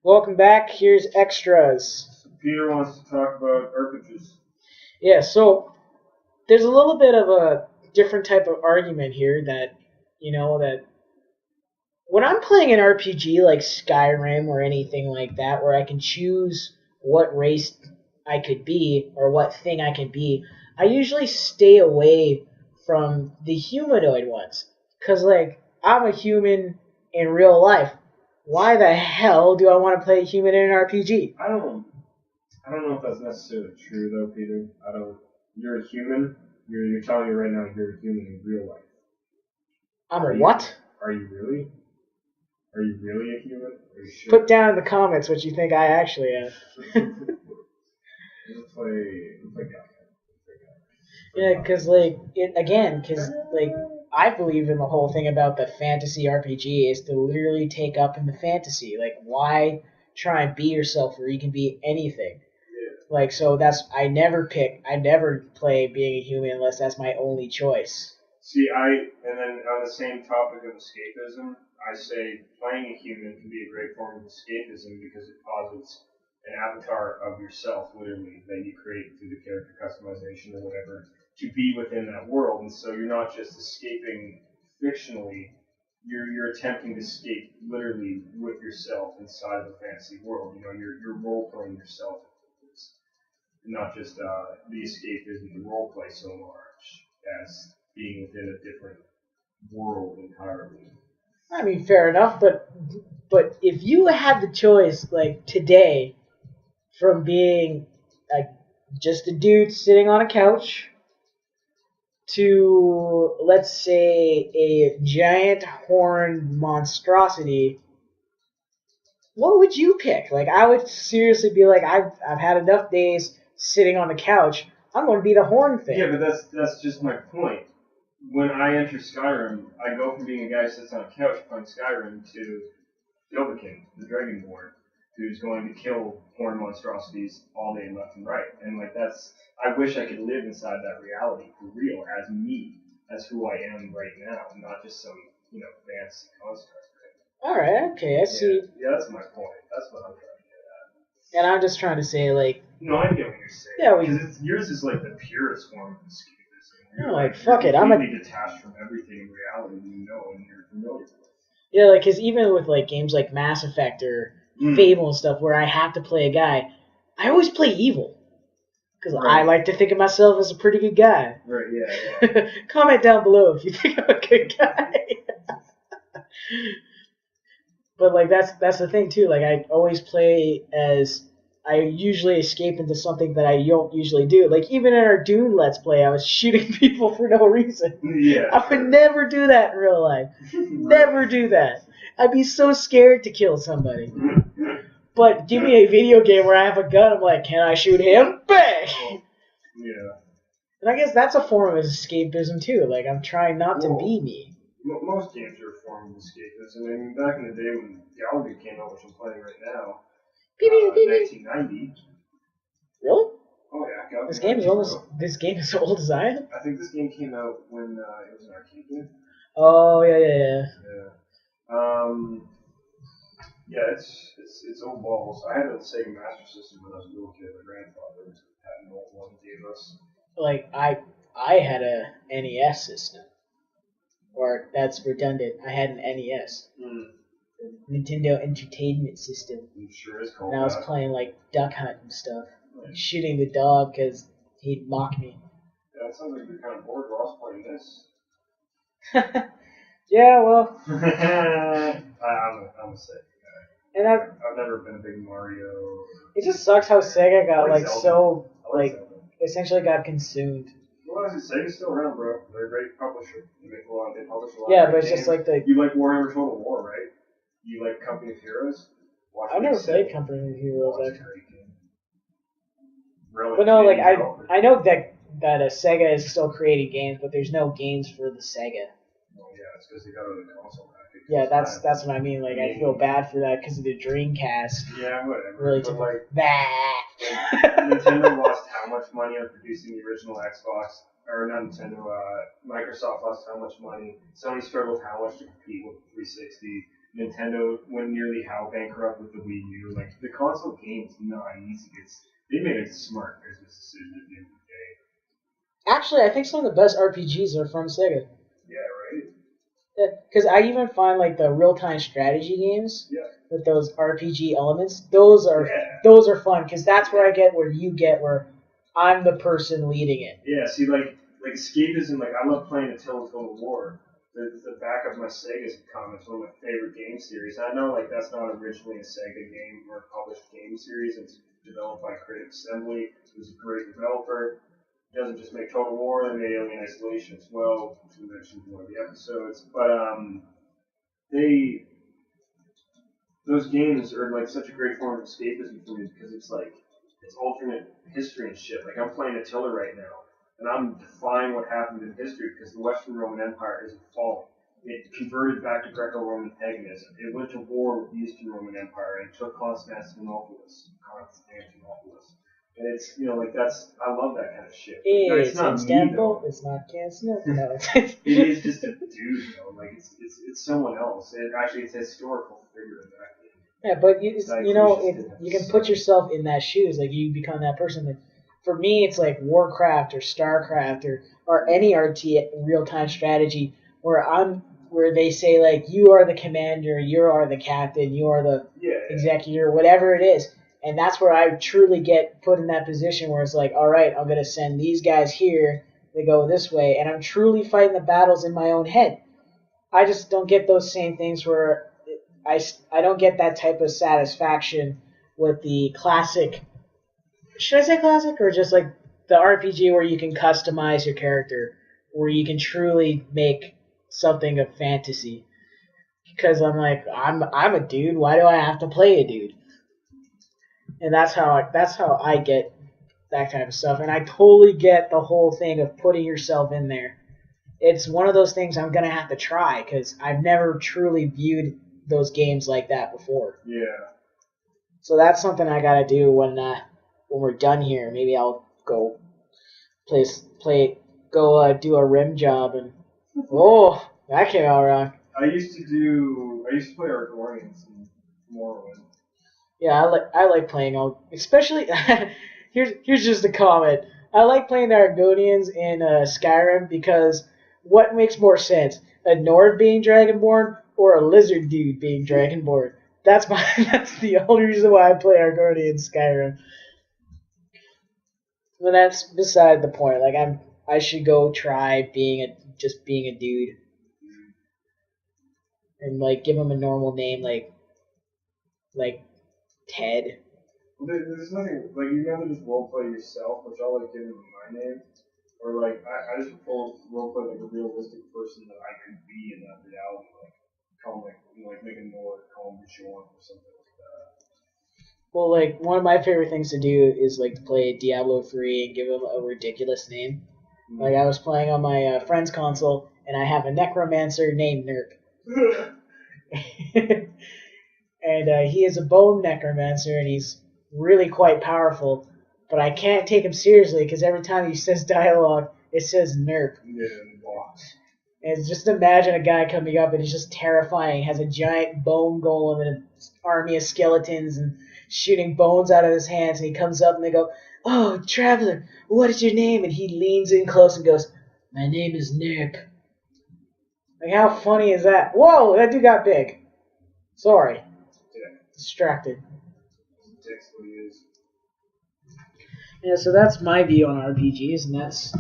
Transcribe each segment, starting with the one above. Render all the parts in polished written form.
Welcome back. Here's extras. Peter wants to talk about RPGs. Yeah, so there's a little bit of a different type of argument here that when I'm playing an RPG like Skyrim or anything like that, where I can choose what race I could be or what thing I can be, I usually stay away from the humanoid ones. Because, I'm a human in real life. Why the hell do I want to play a human in an RPG? I don't know if that's necessarily true though, Peter. I don't. You're a human. You're telling me right now you're a human in real life. I'm Are a you? what? Are you really? Are you really a human? Are you sure? Put down in the comments what you think I actually am. Let's play God. Yeah, because I believe in the whole thing about the fantasy RPG is to literally take up in the fantasy. Like, why try and be yourself where you can be anything? Yeah. So I never play being a human unless that's my only choice. See, and then on the same topic of escapism, I say playing a human can be a great form of escapism because it posits an avatar of yourself, literally, that you create through the character customization or whatever, to be within that world. And so you're not just escaping fictionally, you're attempting to escape literally with yourself inside of a fantasy world. You know, you're role playing yourself. It's not just the escape isn't the role play so much as being within a different world entirely. I mean, fair enough, but if you had the choice, like today, from being like just a dude sitting on a couch to, let's say, a giant horned monstrosity, what would you pick? Like, I would seriously be like, I've had enough days sitting on the couch. I'm going to be the horn thing. Yeah, but that's just my point. When I enter Skyrim, I go from being a guy who sits on a couch playing Skyrim to Dovahkiin, the Dragonborn, who's going to kill horn monstrosities all day left and right. And I wish I could live inside that reality for real, as me, as who I am right now, not just some, fancy construct. All right, okay, I see. Yeah, that's my point. That's what I'm trying to get at. And I'm just trying to say, like, No, I get what you're saying. yeah, because yours is like the purest form of escapism. You're like, fuck it, I'm completely detached from everything in reality you know and you're familiar with. Yeah, like, because even with like games like Mass Effect or Fable and stuff, where I have to play a guy, I always play evil. Because I like to think of myself as a pretty good guy. Right, yeah. Comment down below if you think I'm a good guy. But like that's the thing too. Like, I always play as I usually escape into something that I don't usually do. Like, even in our Dune Let's Play, I was shooting people for no reason. Yeah. I would never do that in real life. Never do that. I'd be so scared to kill somebody. But give me a video game where I have a gun, I'm like, can I shoot him? Bang! Yeah. And I guess that's a form of escapism too. Like, I'm trying not to be me. Most games are a form of escapism. I mean, back in the day when Galaga came out, which I'm playing right now, 1990. Really? Oh yeah, Galaga. This game is old as I am. I think this game came out when it was an arcade game. Oh yeah. Yeah, it's old balls. I had a Sega Master System when I was a little kid. My grandfather had an old one gave us. Like, I had a NES system. Or that's redundant. I had an NES. Nintendo Entertainment System. It sure is cool. And I was playing like Duck Hunt and stuff. Like, shooting the dog because he'd mock me. Yeah, it sounds like you're kind of bored while I was playing this. Yeah, well. I'm a Sega guy. And I've never been a big Mario. It just sucks how Sega got Zelda. Essentially got consumed. Well, Sega's still around, bro. They're a great publisher. They publish a lot. Yeah, of but it's games. just like the. You like Warhammer Total War, right? You like Company of Heroes? I've never played Company of Heroes actually. Really? But no, like I know that Sega is still creating games, but there's no games for the Sega. Well, yeah, it's because they got it on the console rack. Yeah, that's what I mean. Like, I feel bad for that because of the Dreamcast. Yeah, whatever. Really took like Nintendo lost how much money on producing the original Xbox? Or not Nintendo. Microsoft lost how much money? Sony struggled how much to compete with 360? Nintendo went nearly how bankrupt with the Wii U. Like the console game's not easy. They made a smart business decision at the end of the day. Actually, I think some of the best RPGs are from Sega. Yeah, right. Because I even find like the real-time strategy games Yeah. with those RPG elements, those are fun because that's where I get where you get where I'm the person leading it. Yeah, see, like escapism. Like I love playing Attila Total War. The back of my Sega's come. It's one of my favorite game series. I know like that's not originally a Sega game or a published game series. It's developed by Creative Assembly, who's a great developer. It doesn't just make Total War; they made Alien Isolation as well, which we mentioned in one of the episodes. But they those games are like such a great form of escapism for me because it's like it's alternate history and shit. Like I'm playing Attila right now, and I'm defying what happened in history because the Western Roman Empire isn't falling. It converted back to Greco-Roman paganism. It went to war with the Eastern Roman Empire and took Constantinople. And it's like that's I love that kind of shit. It's not Istanbul. It's not Constantinople. No, it is just a dude though. Like it's someone else. It's a historical figure in that game. Yeah, but you can put yourself in that shoes. Like you become that person. That, for me, it's like Warcraft or Starcraft or any real-time strategy where they say like you are the commander, you are the captain, you are the executor, whatever it is. And that's where I truly get put in that position where it's like, all right, I'm going to send these guys here. They go this way. And I'm truly fighting the battles in my own head. I just don't get those same things where I don't get that type of satisfaction with the classic. Should I say classic or just like the RPG where you can customize your character, where you can truly make something of fantasy? Because I'm like, I'm a dude. Why do I have to play a dude? And that's how I get that kind of stuff. And I totally get the whole thing of putting yourself in there. It's one of those things I'm gonna have to try because I've never truly viewed those games like that before. Yeah. So that's something I gotta do when we're done here. Maybe I'll go do a rim job and that came out wrong. I used to play Argonians in Morrowind. Yeah, I like playing especially here's just a comment. I like playing the Argonians in Skyrim because what makes more sense? A Nord being Dragonborn or a lizard dude being Dragonborn? That's the only reason why I play Argonian in Skyrim. But that's beside the point. Like I should go try being a dude. And like give him a normal name like Ted. There's nothing like you never just roleplay yourself, which I'll like give him my name, or like I just roleplay like a realistic person that I could be in that reality, like call him like make a Nord, call him Sean or something like that. Well, like one of my favorite things to do is like to play Diablo 3 and give him a ridiculous name. Mm-hmm. Like I was playing on my friend's console and I have a necromancer named Nerp. And he is a bone necromancer, and he's really quite powerful. But I can't take him seriously because every time he says dialogue, it says Nerp. Yeah, and just imagine a guy coming up, and he's just terrifying. Has a giant bone golem and an army of skeletons, and shooting bones out of his hands. And he comes up, and they go, "Oh, traveler, what is your name?" And he leans in close and goes, "My name is Nerp." Like, how funny is that? Whoa, that dude got big. Sorry. Distracted. Yeah, so that's my view on RPGs, and that's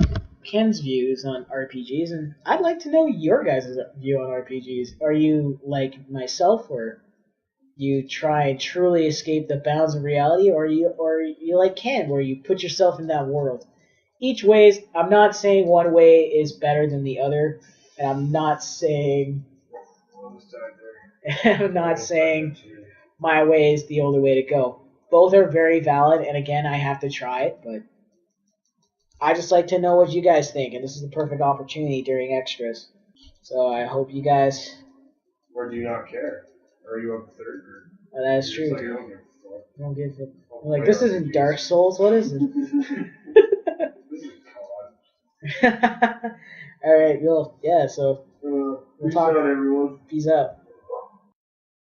Ken's views on RPGs, and I'd like to know your guys' view on RPGs. Are you like myself, or you try and truly escape the bounds of reality, or you like Ken, where you put yourself in that world? Each ways, I'm not saying one way is better than the other, and I'm not saying my way is the only way to go. Both are very valid, and again, I have to try it, but I just like to know what you guys think, and this is the perfect opportunity during extras. So I hope you guys... Or do you not care? Or are you up third? Oh, that is true, dude. I don't give a fuck. Like, this isn't Dark Souls, what is it? This is COD. Alright, well, yeah, so... Peace out, everyone. Peace out.